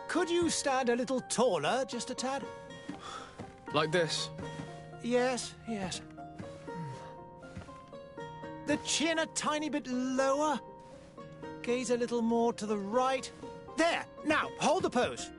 Could you stand a little taller, just a tad? Like this? Yes, yes. The chin a tiny bit lower. Gaze a little more to the right. There! Now, hold the pose.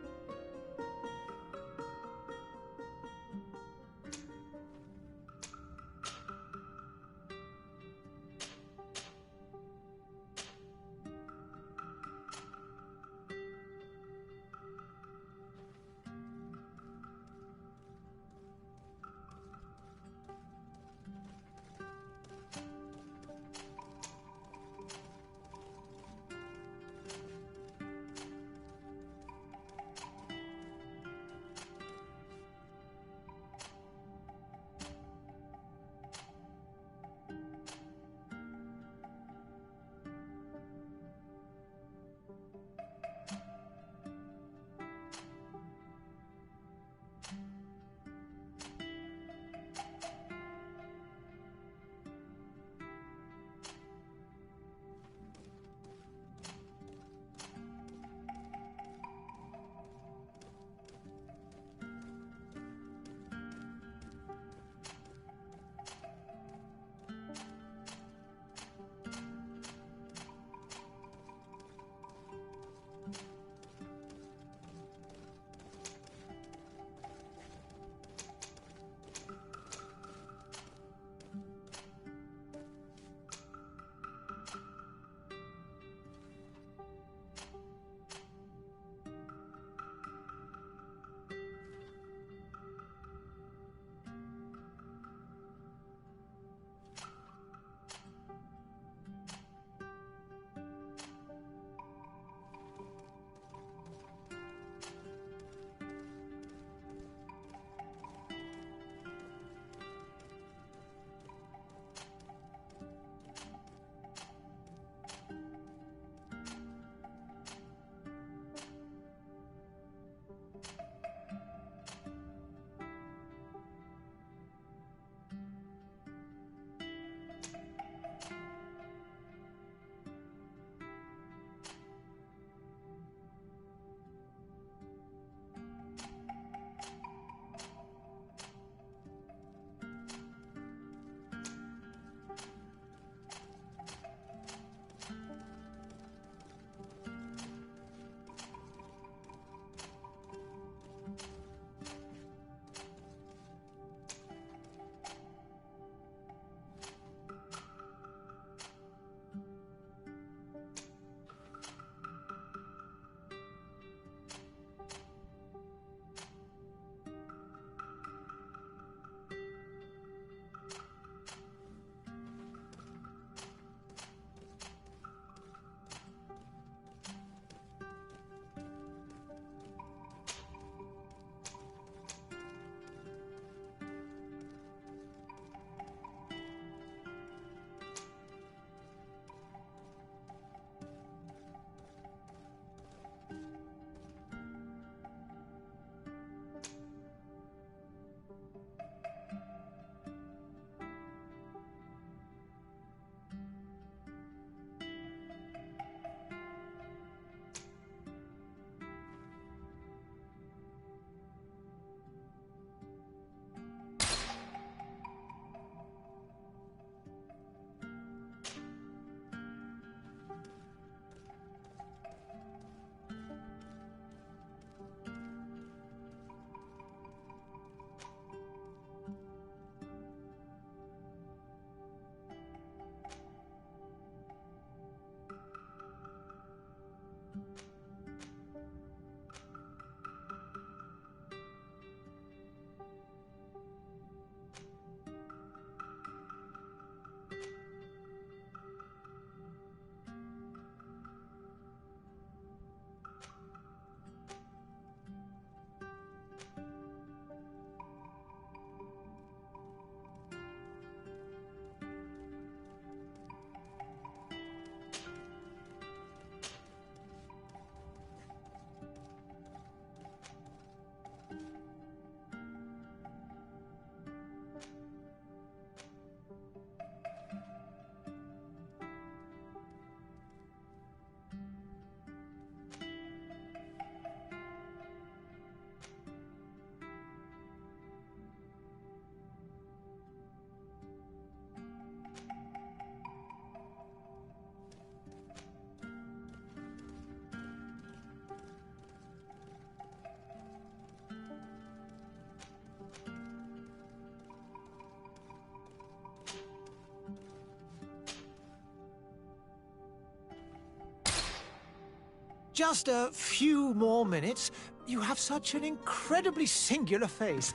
Just a few more minutes. You have such an incredibly singular face.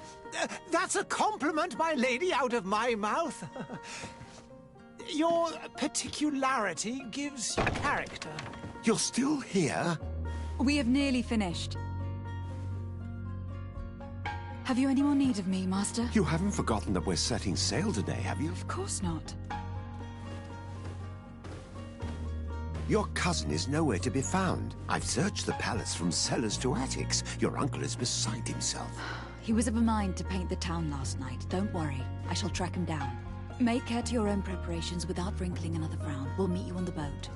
That's a compliment, my lady, out of my mouth. Your particularity gives you character. You're still here? We have nearly finished. Have you any more need of me, Master? You haven't forgotten that we're setting sail today, have you? Of course not. Your cousin is nowhere to be found. I've searched the palace from cellars to attics. Your uncle is beside himself. He was of a mind to paint the town last night. Don't worry. I shall track him down. Make care to your own preparations without wrinkling another frown. We'll meet you on the boat.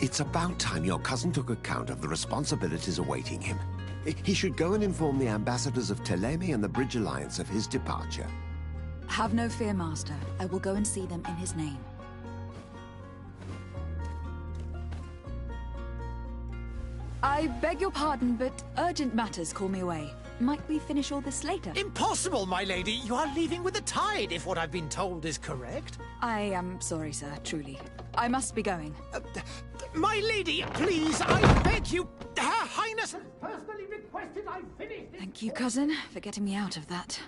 It's about time your cousin took account of the responsibilities awaiting him. He should go and inform the ambassadors of Telemi and the Bridge Alliance of his departure. Have no fear, Master. I will go and see them in his name. I beg your pardon, but urgent matters call me away. Might we finish all this later? Impossible, my lady. You are leaving with the tide, if what I've been told is correct. I am sorry, sir, truly. I must be going. My lady, please, I beg you. Her Highness has personally requested I finish this. Thank you, cousin, for getting me out of that.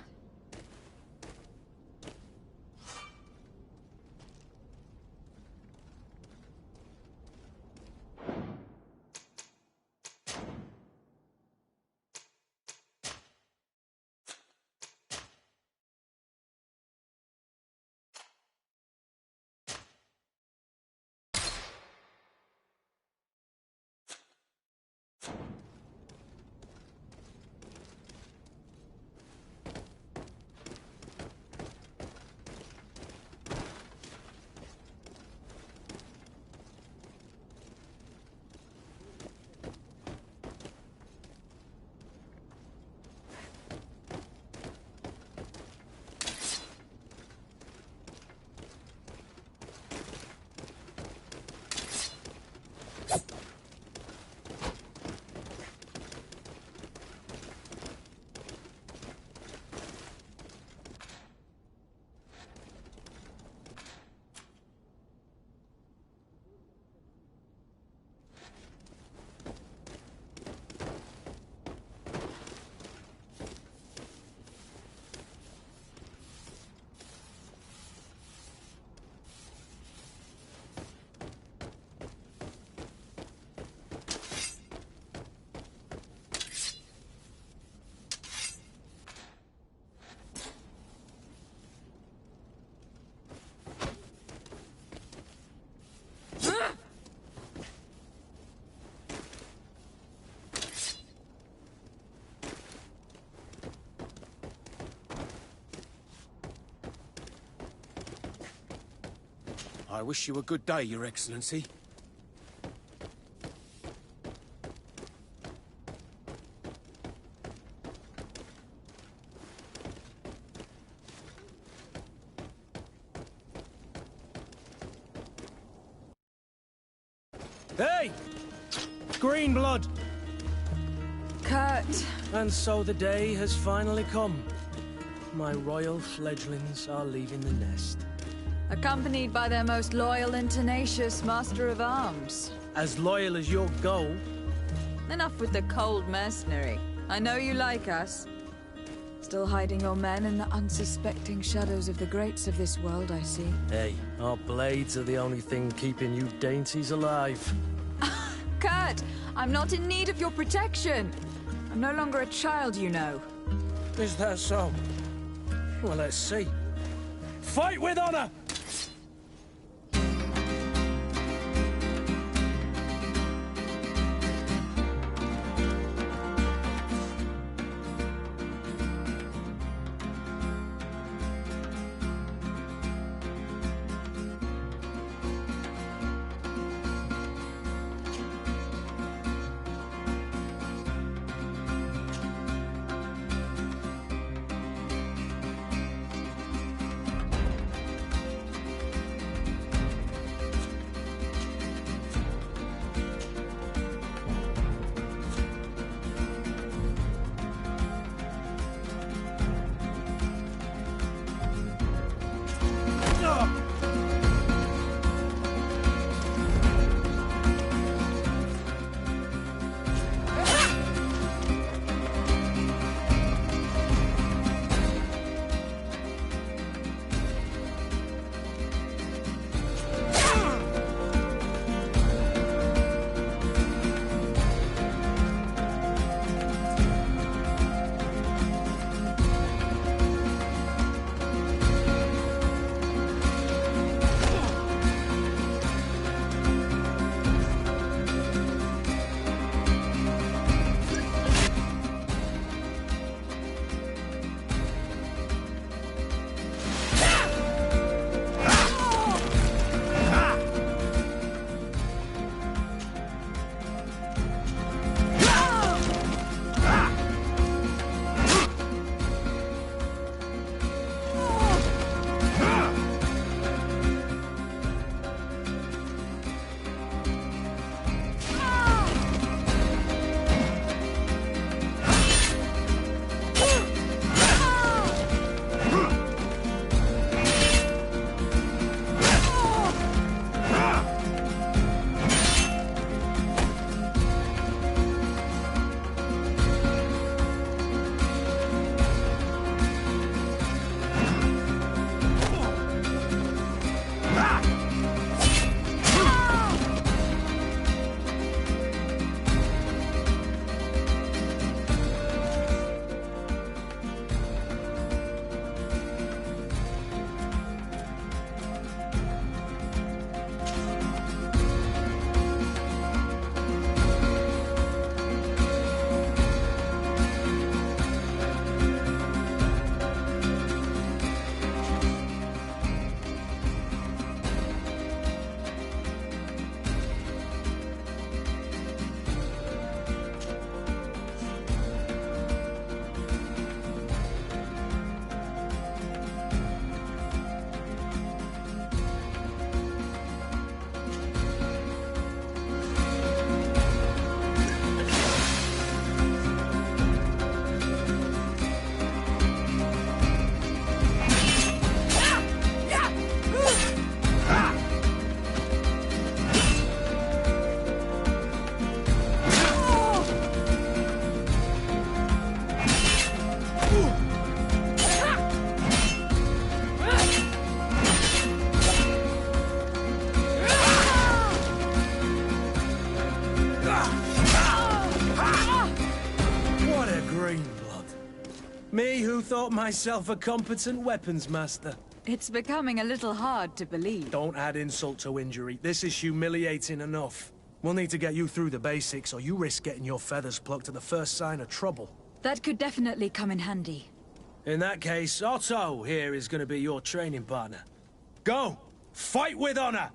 I wish you a good day, Your Excellency. Hey! Green blood! Kurt! And so the day has finally come. My royal fledglings are leaving the nest. Accompanied by their most loyal and tenacious Master of Arms. As loyal as your gold. Enough with the cold mercenary. I know you like us. Still hiding your men in the unsuspecting shadows of the greats of this world, I see. Hey, our blades are the only thing keeping you dainties alive. Kurt! I'm not in need of your protection! I'm no longer a child, you know. Is that so? Well, let's see. Fight with honor! thought myself a competent weapons master. It's becoming a little hard to believe. Don't add insult to injury. This is humiliating enough. We'll need to get you through the basics, or you risk getting your feathers plucked at the first sign of trouble. That could definitely come in handy. In that case, Otto here is going to be your training partner. Go! Fight with honor!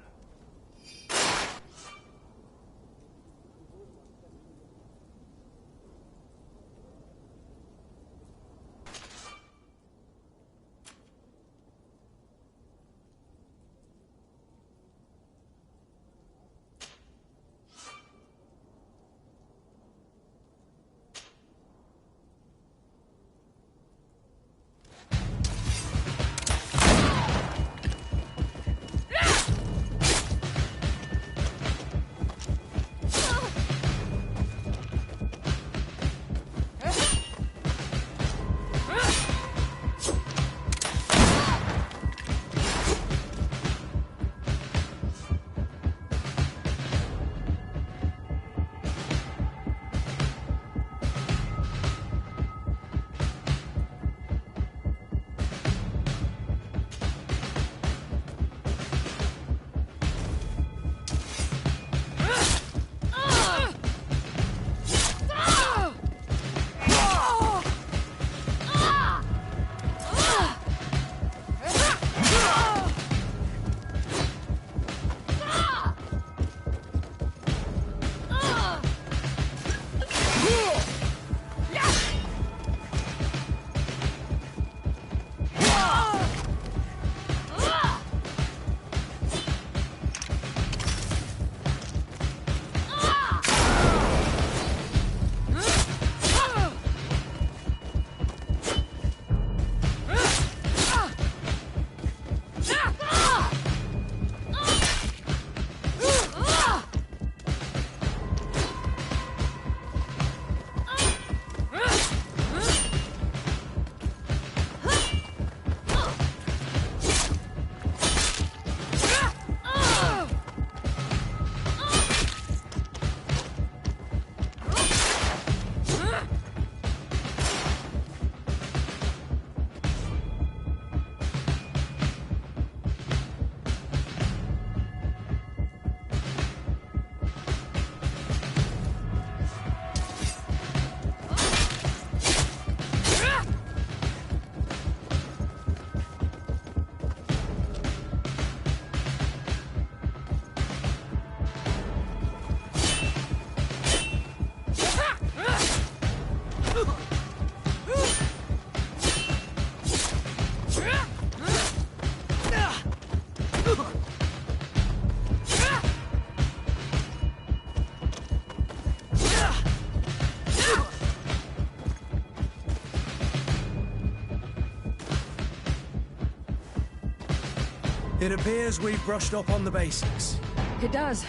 It appears we've brushed up on the basics. It does.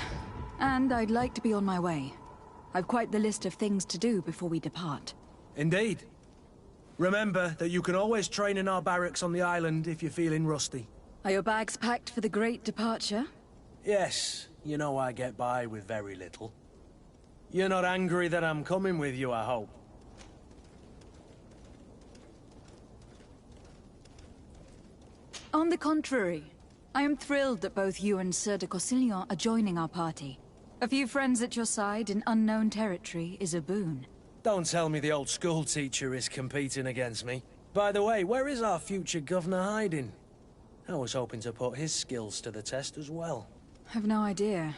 And I'd like to be on my way. I've quite the list of things to do before we depart. Indeed. Remember that you can always train in our barracks on the island if you're feeling rusty. Are your bags packed for the great departure? Yes, you know I get by with very little. You're not angry that I'm coming with you, I hope. On the contrary, I am thrilled that both you and Sir de Cossillon are joining our party. A few friends at your side in unknown territory is a boon. Don't tell me the old school teacher is competing against me. By the way, where is our future governor hiding? I was hoping to put his skills to the test as well. I've no idea.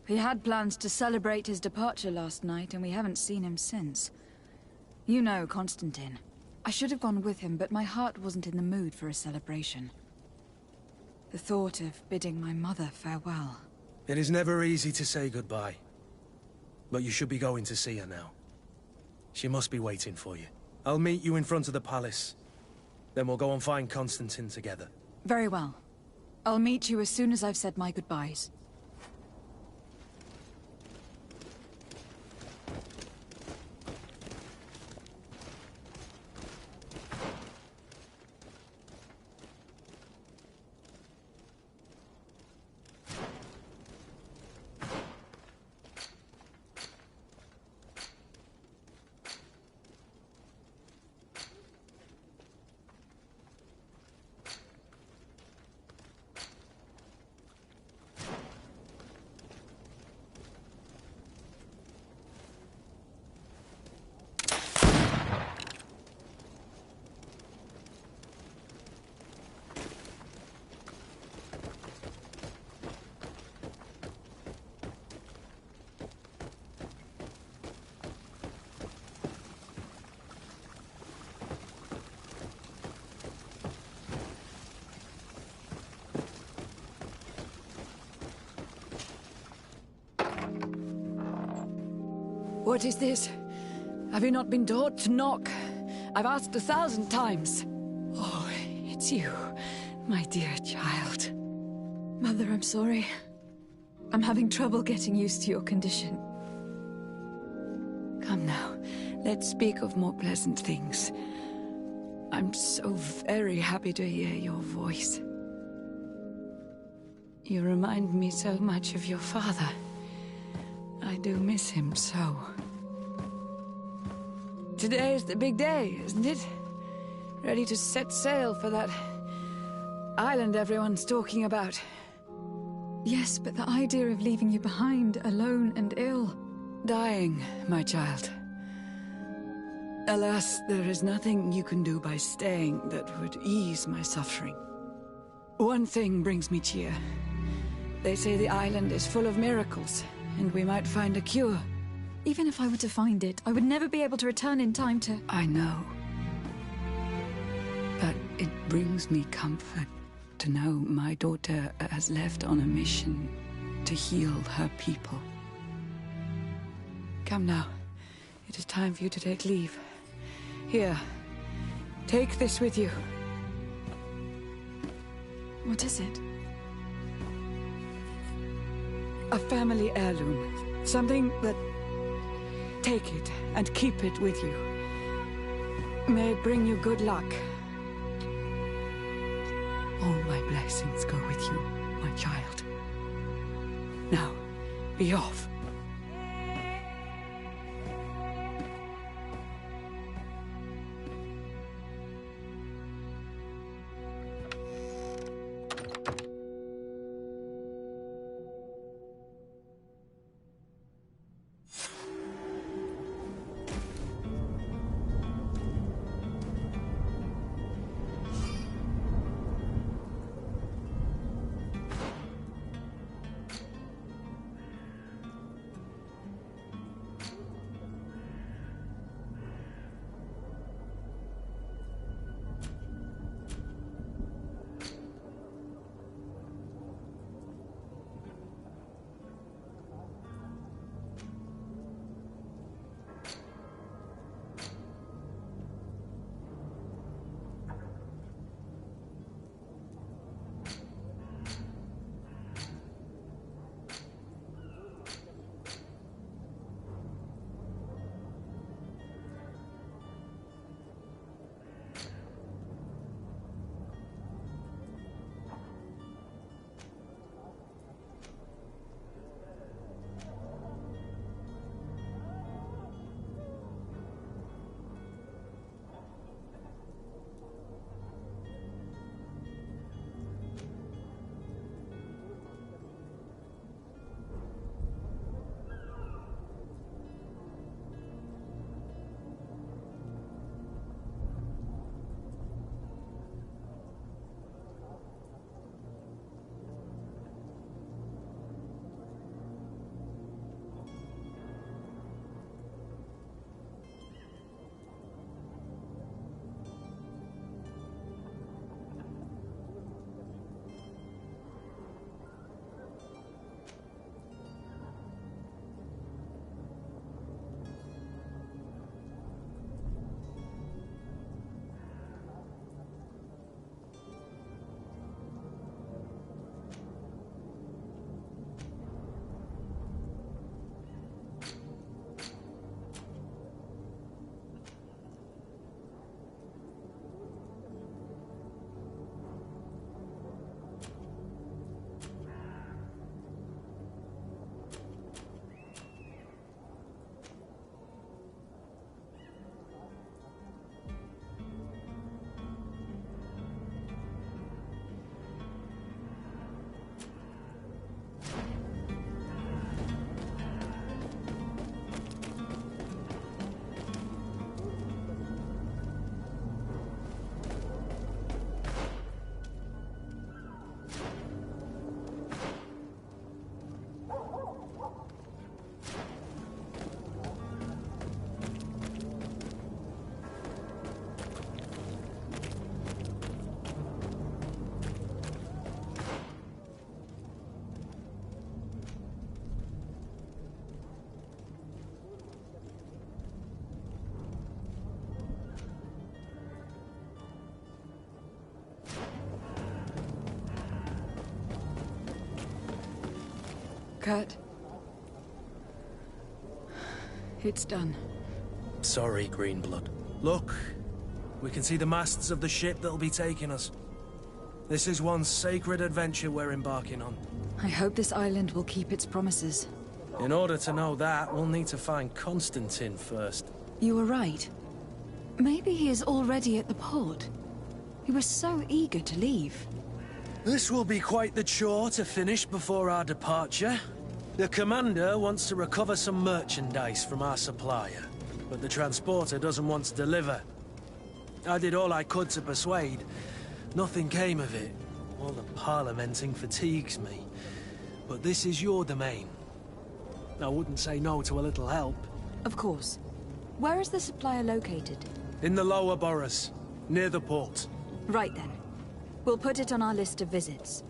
He had plans to celebrate his departure last night, and we haven't seen him since. You know Constantine. I should have gone with him, but my heart wasn't in the mood for a celebration. The thought of bidding my mother farewell. It is never easy to say goodbye. But you should be going to see her now. She must be waiting for you. I'll meet you in front of the palace. Then we'll go and find Constantine together. Very well. I'll meet you as soon as I've said my goodbyes. What is this? Have you not been taught to knock? I've asked 1,000 times. Oh, it's you, my dear child. Mother, I'm sorry. I'm having trouble getting used to your condition. Come now, let's speak of more pleasant things. I'm so very happy to hear your voice. You remind me so much of your father. I do miss him so. Today is the big day, isn't it? Ready to set sail for that island everyone's talking about. Yes, but the idea of leaving you behind, alone and ill... Dying, my child. Alas, there is nothing you can do by staying that would ease my suffering. One thing brings me cheer. They say the island is full of miracles, and we might find a cure. Even if I were to find it, I would never be able to return in time to... I know. But it brings me comfort to know my daughter has left on a mission to heal her people. Come now. It is time for you to take leave. Here. Take this with you. What is it? A family heirloom. Something that... Take it and keep it with you. May it bring you good luck. All my blessings go with you, my child. Now, be off. Kurt. It's done. Sorry, Greenblood. Look, we can see the masts of the ship that'll be taking us. This is one sacred adventure we're embarking on. I hope this island will keep its promises. In order to know that, we'll need to find Constantine first. You were right. Maybe he is already at the port. He was so eager to leave. This will be quite the chore to finish before our departure. The commander wants to recover some merchandise from our supplier, but the transporter doesn't want to deliver. I did all I could to persuade. Nothing came of it. All the parliamenting fatigues me. But this is your domain. I wouldn't say no to a little help. Of course. Where is the supplier located? In the lower boroughs, near the port. Right then. We'll put it on our list of visits.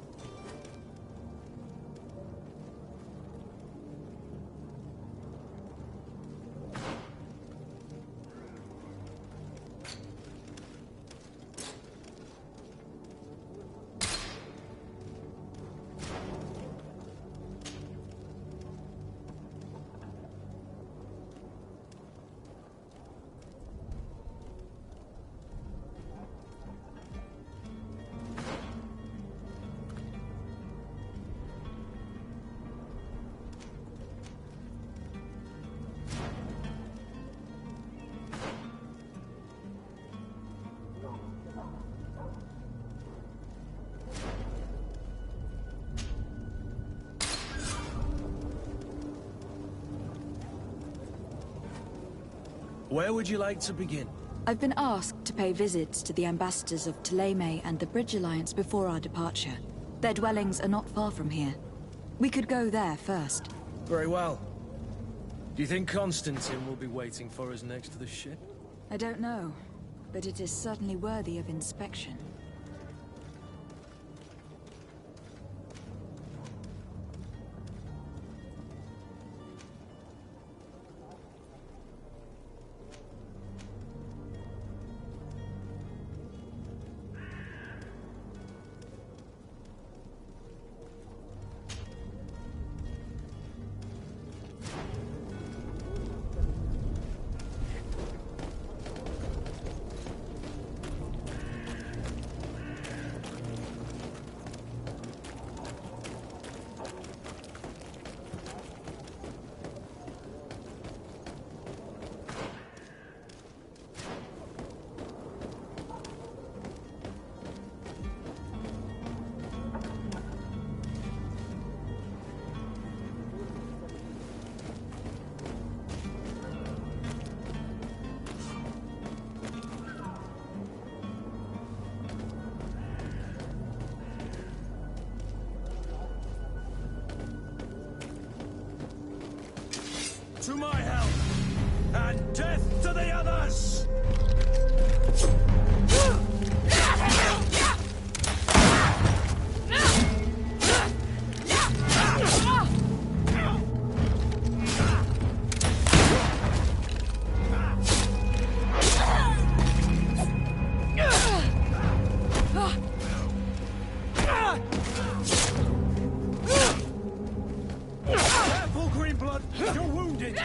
Where would you like to begin? I've been asked to pay visits to the ambassadors of Thélème and the Bridge Alliance before our departure. Their dwellings are not far from here. We could go there first. Very well. Do you think Constantine will be waiting for us next to the ship? I don't know, but it is certainly worthy of inspection. To my help, and death to the others! Careful, Greenblood! You're wounded!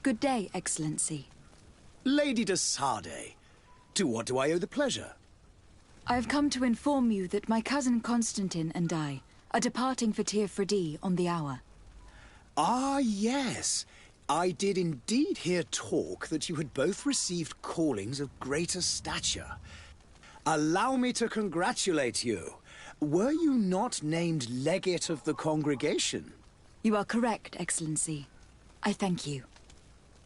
Good day, Excellency. Lady de Sardet, to what do I owe the pleasure? I have come to inform you that my cousin Constantine and I are departing for Tir Freddy on the hour. Ah, yes. I did indeed hear talk that you had both received callings of greater stature. Allow me to congratulate you. Were you not named legate of the congregation? You are correct, Excellency. I thank you.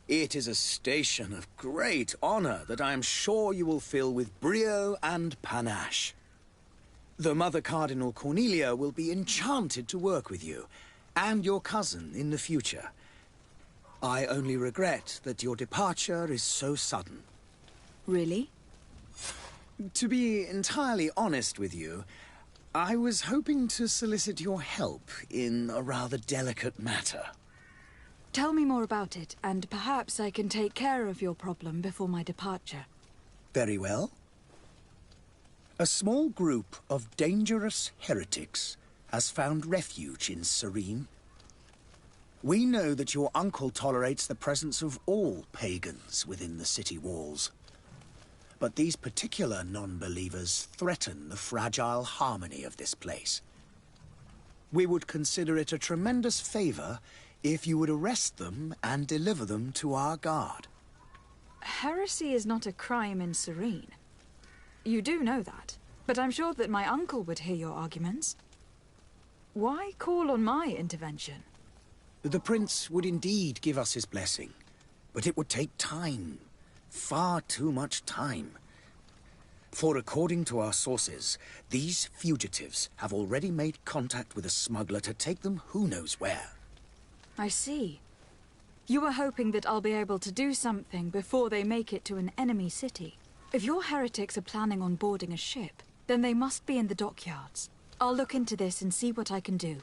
It is a station of great honor that I am sure you will fill with brio and panache. The Mother Cardinal Cornelia will be enchanted to work with you, and your cousin in the future. I only regret that your departure is so sudden. Really? To be entirely honest with you, I was hoping to solicit your help in a rather delicate matter. Tell me more about it, and perhaps I can take care of your problem before my departure. Very well. A small group of dangerous heretics has found refuge in Serene. We know that your uncle tolerates the presence of all pagans within the city walls. But these particular non-believers threaten the fragile harmony of this place. We would consider it a tremendous favor if you would arrest them and deliver them to our guard. Heresy is not a crime in Serene. You do know that, but I'm sure that my uncle would hear your arguments. Why call on my intervention? The prince would indeed give us his blessing, but it would take time. Far too much time. For according to our sources, these fugitives have already made contact with a smuggler to take them who knows where. I see. You were hoping that I'll be able to do something before they make it to an enemy city. If your heretics are planning on boarding a ship, then they must be in the dockyards. I'll look into this and see what I can do.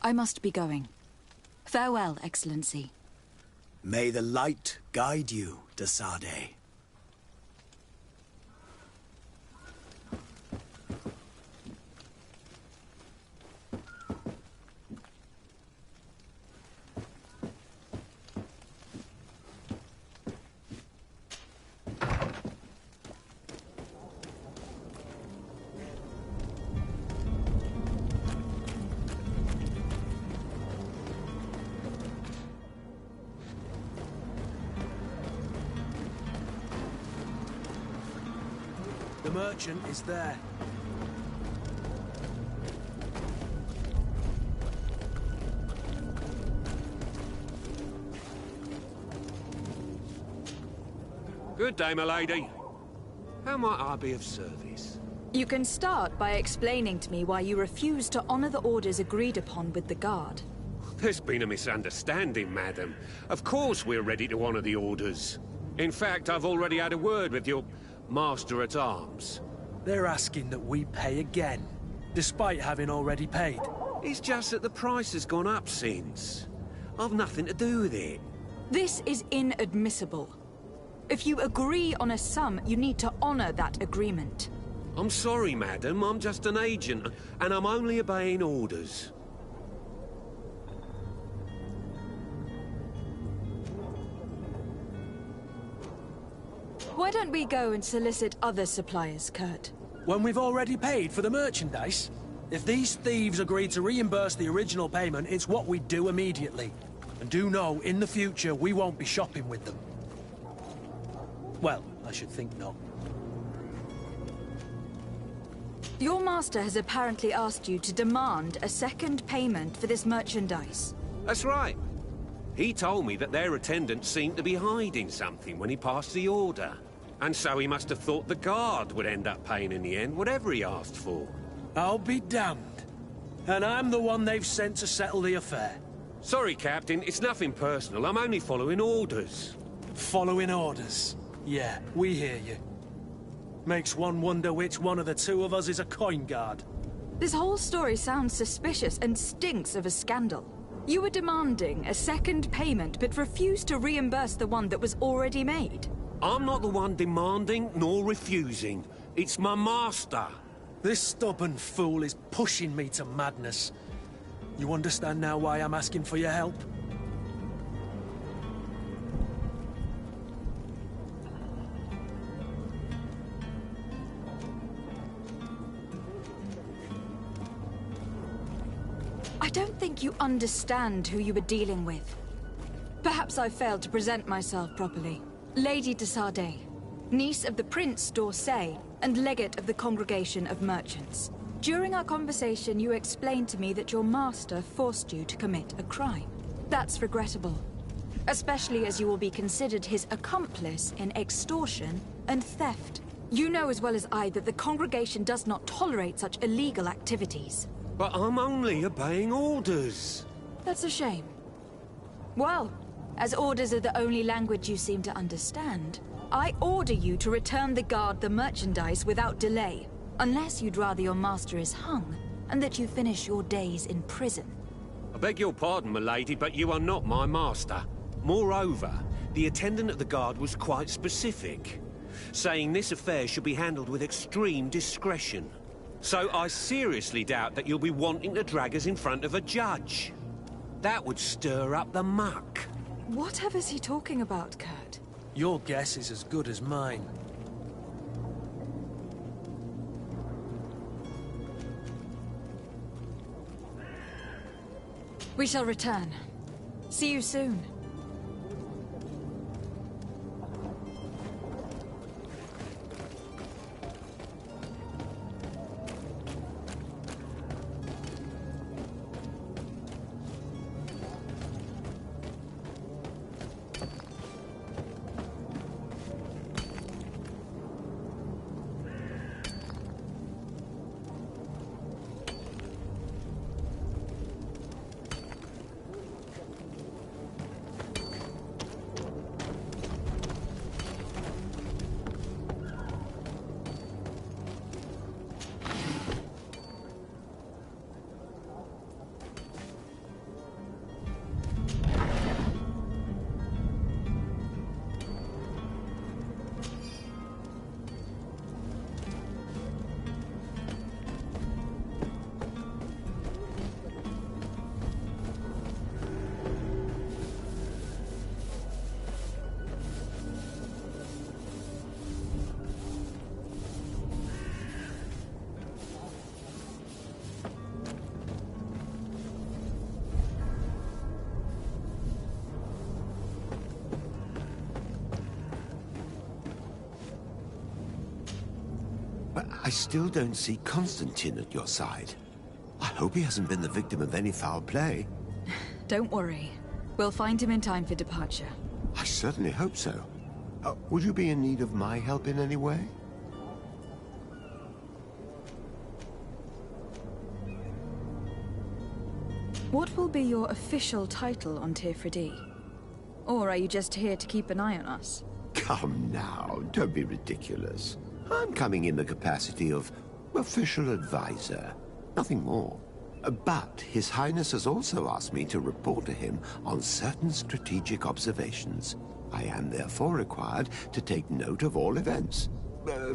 I must be going. Farewell, Excellency. May the light guide you, de Sardet. The merchant is there. Good day, my lady. How might I be of service? You can start by explaining to me why you refuse to honor the orders agreed upon with the guard. There's been a misunderstanding, madam. Of course we're ready to honor the orders. In fact, I've already had a word with your master-at-arms. They're asking that we pay again, despite having already paid. It's just that the price has gone up since. I've nothing to do with it. This is inadmissible. If you agree on a sum, you need to honor that agreement. I'm sorry, madam. I'm just an agent, and I'm only obeying orders. Why don't we go and solicit other suppliers, Kurt? When we've already paid for the merchandise? If these thieves agree to reimburse the original payment, it's what we do immediately. And do know, in the future, we won't be shopping with them. Well, I should think not. Your master has apparently asked you to demand a second payment for this merchandise. That's right. He told me that their attendant seemed to be hiding something when he passed the order. And so he must have thought the guard would end up paying in the end, whatever he asked for. I'll be damned. And I'm the one they've sent to settle the affair. Sorry, Captain, it's nothing personal. I'm only following orders. Following orders. Yeah, we hear you. Makes one wonder which one of the two of us is a coin guard. This whole story sounds suspicious and stinks of a scandal. You were demanding a second payment, but refused to reimburse the one that was already made. I'm not the one demanding nor refusing. It's my master. This stubborn fool is pushing me to madness. You understand now why I'm asking for your help? I don't think you understand who you were dealing with. Perhaps I failed to present myself properly. Lady de Sardet, niece of the Prince d'Orsay, and legate of the Congregation of Merchants. During our conversation, you explained to me that your master forced you to commit a crime. That's regrettable, especially as you will be considered his accomplice in extortion and theft. You know as well as I that the Congregation does not tolerate such illegal activities. But I'm only obeying orders. That's a shame. Well, as orders are the only language you seem to understand, I order you to return the guard the merchandise without delay, unless you'd rather your master is hung, and that you finish your days in prison. I beg your pardon, milady, but you are not my master. Moreover, the attendant at the guard was quite specific, saying this affair should be handled with extreme discretion. So I seriously doubt that you'll be wanting to drag us in front of a judge. That would stir up the muck. Whatever is he talking about, Kurt? Your guess is as good as mine. We shall return. See you soon. But I still don't see Constantine at your side. I hope he hasn't been the victim of any foul play. Don't worry. We'll find him in time for departure. I certainly hope so. Would you be in need of my help in any way? What will be your official title on Tifredi? Or are you just here to keep an eye on us? Come now, don't be ridiculous. I'm coming in the capacity of official advisor, nothing more. But His Highness has also asked me to report to him on certain strategic observations. I am therefore required to take note of all events,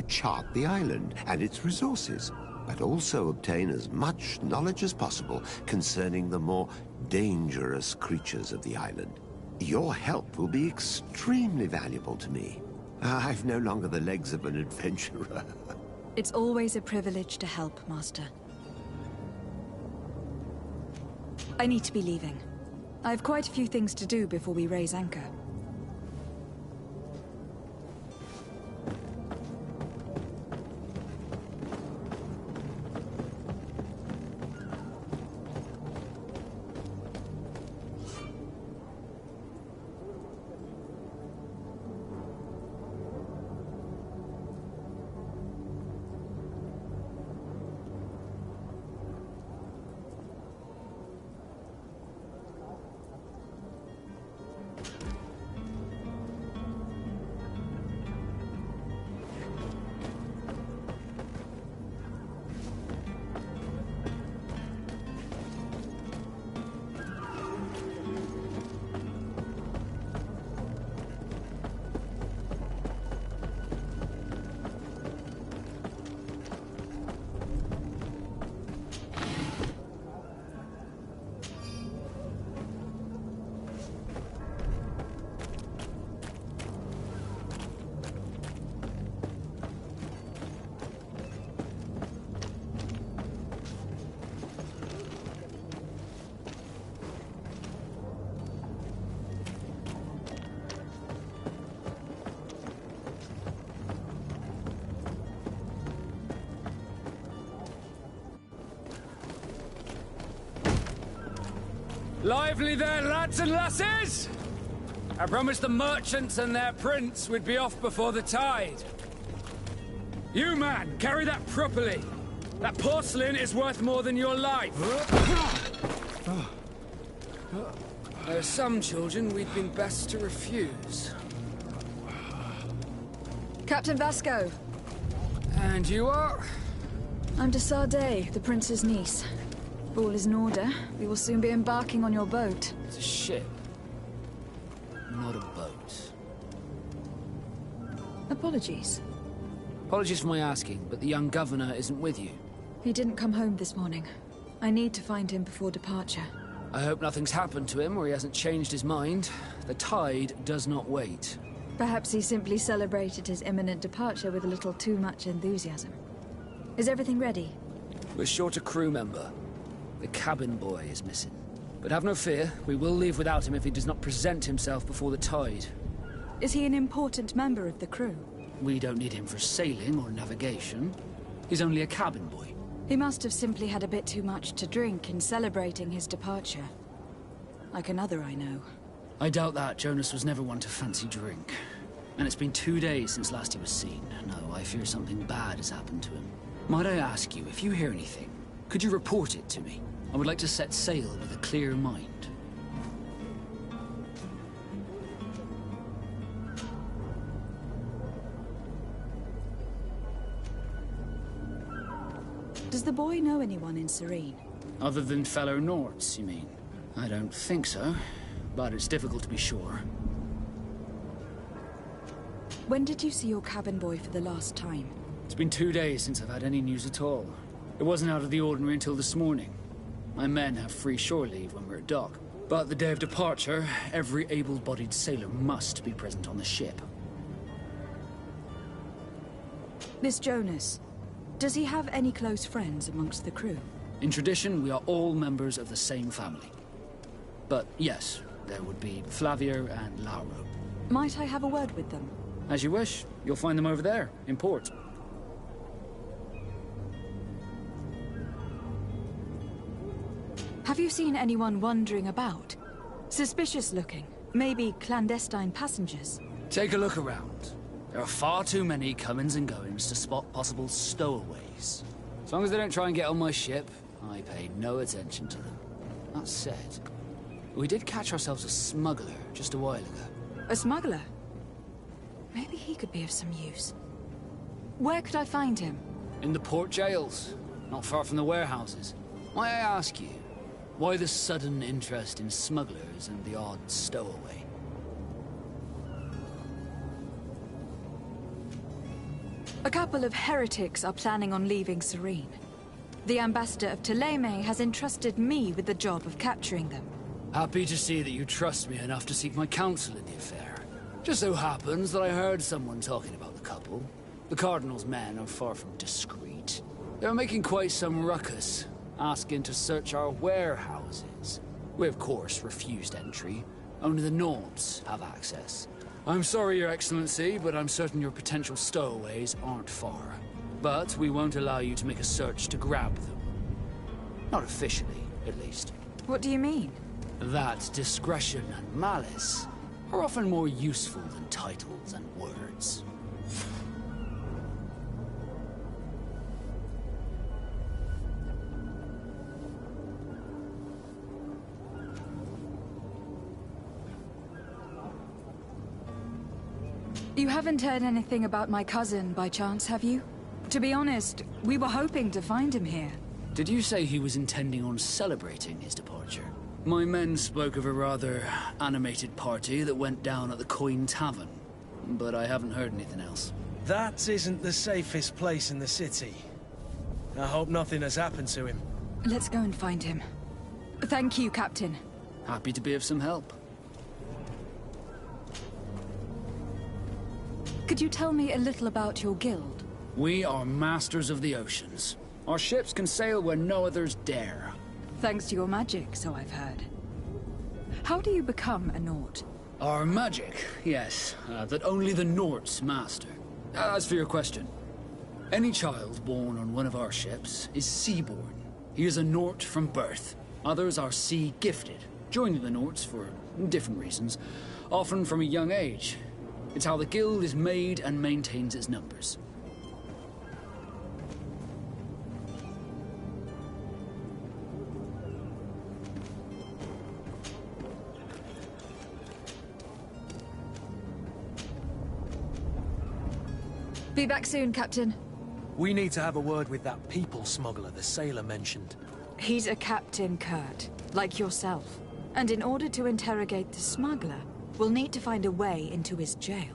chart the island and its resources, but also obtain as much knowledge as possible concerning the more dangerous creatures of the island. Your help will be extremely valuable to me. I've no longer the legs of an adventurer. It's always a privilege to help, Master. I need to be leaving. I have quite a few things to do before we raise anchor. Lively there, lads and lasses! I promised the merchants and their prince we'd be off before the tide. You, man, carry that properly. That porcelain is worth more than your life. There are some children we'd been best to refuse. Captain Vasco. And you are? I'm de Sardet, the prince's niece. If all is in order, we will soon be embarking on your boat. It's a ship. Not a boat. Apologies. Apologies for my asking, but the young governor isn't with you. He didn't come home this morning. I need to find him before departure. I hope nothing's happened to him or he hasn't changed his mind. The tide does not wait. Perhaps he simply celebrated his imminent departure with a little too much enthusiasm. Is everything ready? We're short a crew member. The cabin boy is missing. But have no fear, we will leave without him if he does not present himself before the tide. Is he an important member of the crew? We don't need him for sailing or navigation. He's only a cabin boy. He must have simply had a bit too much to drink in celebrating his departure. Like another I know. I doubt that. Jonas was never one to fancy drink. And it's been 2 days since last he was seen. No, I fear something bad has happened to him. Might I ask you, if you hear anything, could you report it to me? I would like to set sail with a clear mind. Does the boy know anyone in Serene? Other than fellow Nords, you mean? I don't think so, but it's difficult to be sure. When did you see your cabin boy for the last time? It's been 2 days since I've had any news at all. It wasn't out of the ordinary until this morning. My men have free shore leave when we're at dock. But the day of departure, every able-bodied sailor must be present on the ship. This Jonas, does he have any close friends amongst the crew? In tradition, we are all members of the same family. But yes, there would be Flavia and Lauro. Might I have a word with them? As you wish. You'll find them over there, in port. Have you seen anyone wandering about? Suspicious looking. Maybe clandestine passengers. Take a look around. There are far too many comings and goings to spot possible stowaways. As long as they don't try and get on my ship, I pay no attention to them. That said, we did catch ourselves a smuggler just a while ago. A smuggler? Maybe he could be of some use. Where could I find him? In the port jails, not far from the warehouses. Might I ask you, why the sudden interest in smugglers and the odd stowaway? A couple of heretics are planning on leaving Serene. The ambassador of Ptolemy has entrusted me with the job of capturing them. Happy to see that you trust me enough to seek my counsel in the affair. Just so happens that I heard someone talking about the couple. The Cardinal's men are far from discreet. They're making quite some ruckus, asking to search our warehouses. We, of course, refused entry. Only the Nords have access. I'm sorry, Your Excellency, but I'm certain your potential stowaways aren't far. But we won't allow you to make a search to grab them. Not officially, at least. What do you mean? That discretion and malice are often more useful than titles and words. You haven't heard anything about my cousin by chance, have you? To be honest, we were hoping to find him here. Did you say he was intending on celebrating his departure? My men spoke of a rather animated party that went down at the Coin Tavern, but I haven't heard anything else. That isn't the safest place in the city. I hope nothing has happened to him. Let's go and find him. Thank you, Captain. Happy to be of some help. Could you tell me a little about your guild? We are masters of the oceans. Our ships can sail where no others dare. Thanks to your magic, so I've heard. How do you become a Nord? Our magic, yes, that only the Nords master. As for your question, any child born on one of our ships is seaborn. He is a Nord from birth. Others are sea-gifted, joining the Nords for different reasons, often from a young age. It's how the guild is made and maintains its numbers. Be back soon, Captain. We need to have a word with that people smuggler the sailor mentioned. He's a captain, Kurt, like yourself. And in order to interrogate the smuggler, we'll need to find a way into his jail.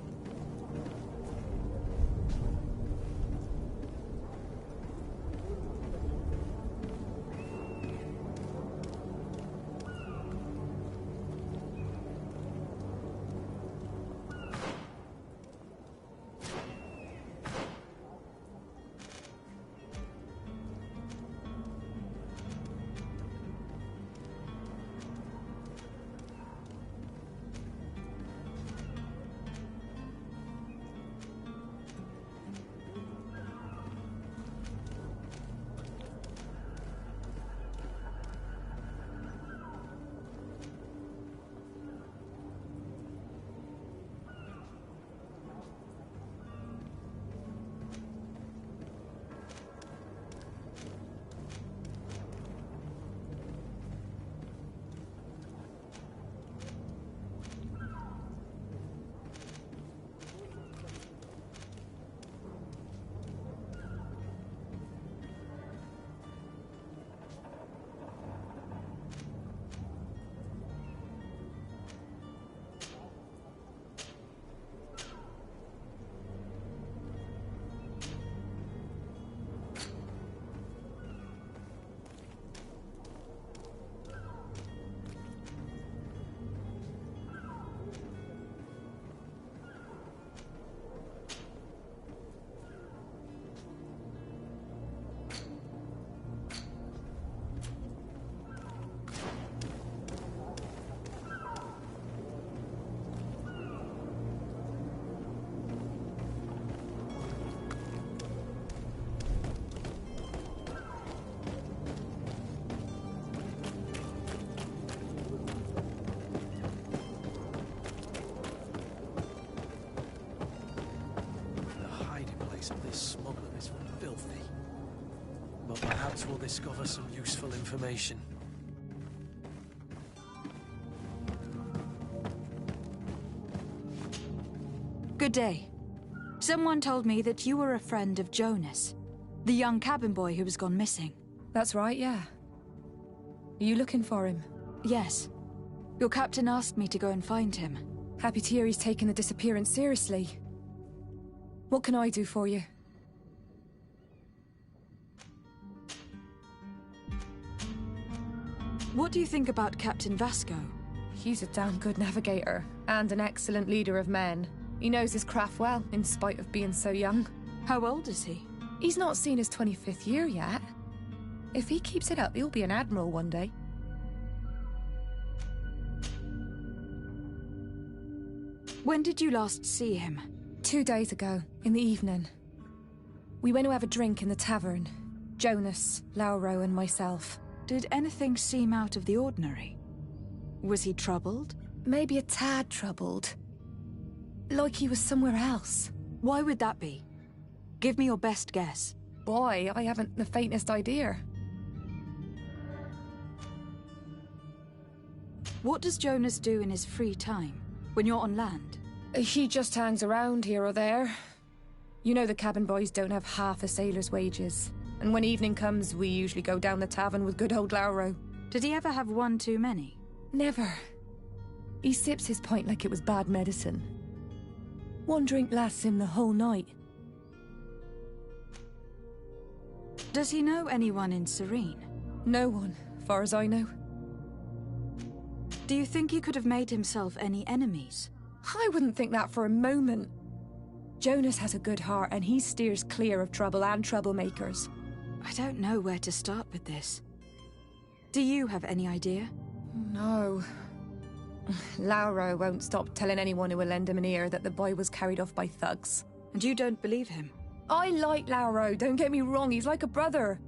We'll discover some useful information. Good day. Someone told me that you were a friend of Jonas, the young cabin boy who has gone missing. That's right, yeah. Are you looking for him? Yes. Your captain asked me to go and find him. Happy to hear he's taken the disappearance seriously. What can I do for you? What do you think about Captain Vasco? He's a damn good navigator, and an excellent leader of men. He knows his craft well, in spite of being so young. How old is he? He's not seen his 25th year yet. If he keeps it up, he'll be an admiral one day. When did you last see him? 2 days ago, in the evening. We went to have a drink in the tavern. Jonas, Lauro, and myself. Did anything seem out of the ordinary? Was he troubled? Maybe a tad troubled. Like he was somewhere else. Why would that be? Give me your best guess. Boy, I haven't the faintest idea. What does Jonas do in his free time, when you're on land? He just hangs around here or there. You know the cabin boys don't have half a sailor's wages. And when evening comes, we usually go down the tavern with good old Lauro. Did he ever have one too many? Never. He sips his pint like it was bad medicine. One drink lasts him the whole night. Does he know anyone in Serene? No one, far as I know. Do you think he could have made himself any enemies? I wouldn't think that for a moment. Jonas has a good heart and he steers clear of trouble and troublemakers. I don't know where to start with this. Do you have any idea? No. Lauro won't stop telling anyone who will lend him an ear that the boy was carried off by thugs. And you don't believe him? I like Lauro, don't get me wrong, he's like a brother.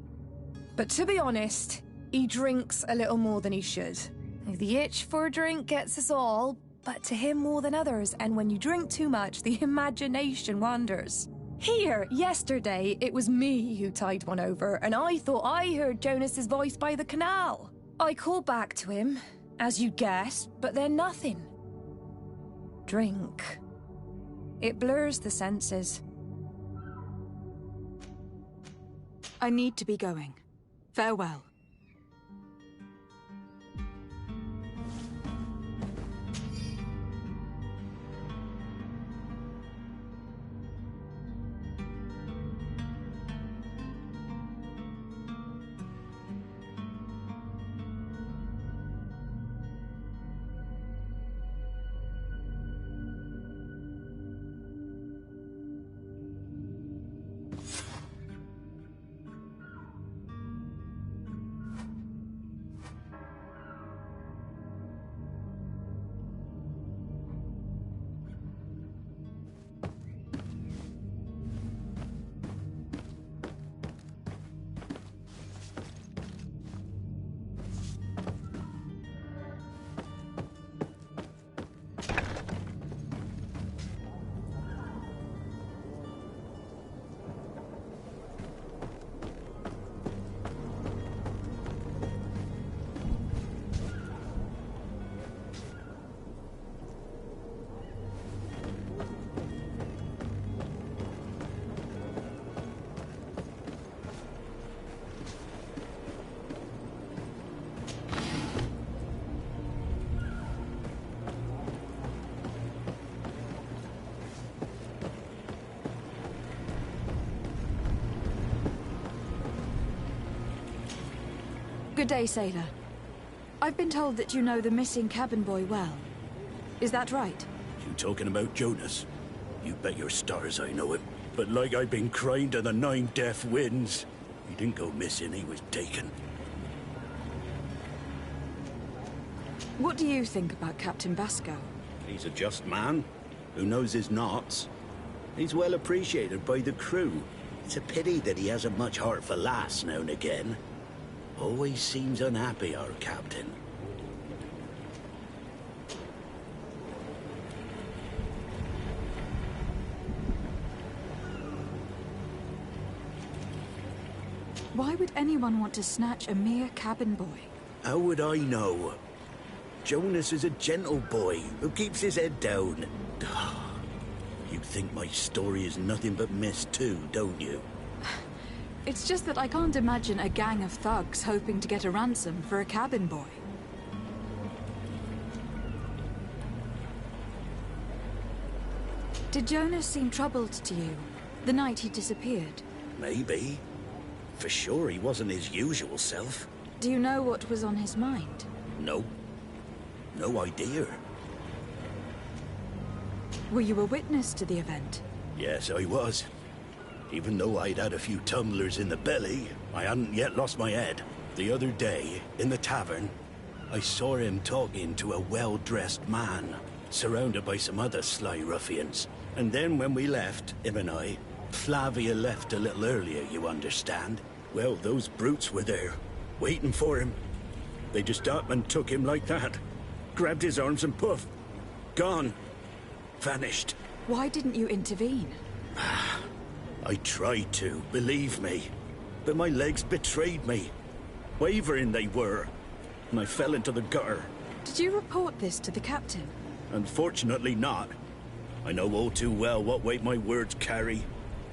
But to be honest, he drinks a little more than he should. The itch for a drink gets us all, but to him more than others, and when you drink too much, the imagination wanders. Here, yesterday, it was me who tied one over, and I thought I heard Jonas's voice by the canal. I called back to him, as you guessed, but then nothing. Drink. It blurs the senses. I need to be going. Farewell. Good day, sailor. I've been told that you know the missing cabin boy well. Is that right? You talking about Jonas? You bet your stars I know him. But like I've been crying to the 9 deaf winds, he didn't go missing, he was taken. What do you think about Captain Basco? He's a just man who knows his knots. He's well appreciated by the crew. It's a pity that he hasn't much heart for lass now and again. Always seems unhappy, our captain. Why would anyone want to snatch a mere cabin boy? How would I know? Jonas is a gentle boy who keeps his head down. You think my story is nothing but mist too, don't you? It's just that I can't imagine a gang of thugs hoping to get a ransom for a cabin boy. Did Jonas seem troubled to you the night he disappeared? Maybe. For sure he wasn't his usual self. Do you know what was on his mind? No. No idea. Were you a witness to the event? Yes, I was. Even though I'd had a few tumblers in the belly, I hadn't yet lost my head. The other day, in the tavern, I saw him talking to a well-dressed man, surrounded by some other sly ruffians. And then when we left, him and I, Flavia left a little earlier, you understand. Well, those brutes were there, waiting for him. They just up and took him like that. Grabbed his arms and poof. Gone. Vanished. Why didn't you intervene? I tried to, believe me. But my legs betrayed me. Wavering they were. And I fell into the gutter. Did you report this to the captain? Unfortunately not. I know all too well what weight my words carry.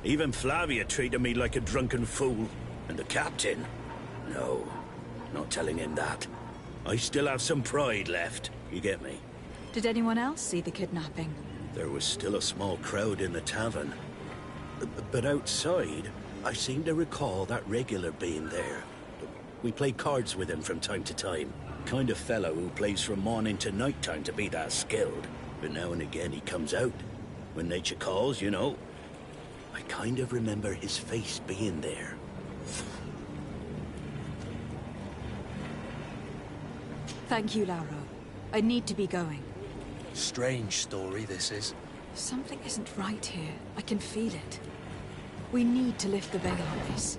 Even Flavia treated me like a drunken fool. And the captain? No, not telling him that. I still have some pride left, you get me? Did anyone else see the kidnapping? There was still a small crowd in the tavern. But outside, I seem to recall that regular being there. We played cards with him from time to time. Kind of fellow who plays from morning to night time to be that skilled. But now and again he comes out. When nature calls, you know. I kind of remember his face being there. Thank you, Lauro. I need to be going. Strange story, this is. Something isn't right here. I can feel it. We need to lift the veil on this.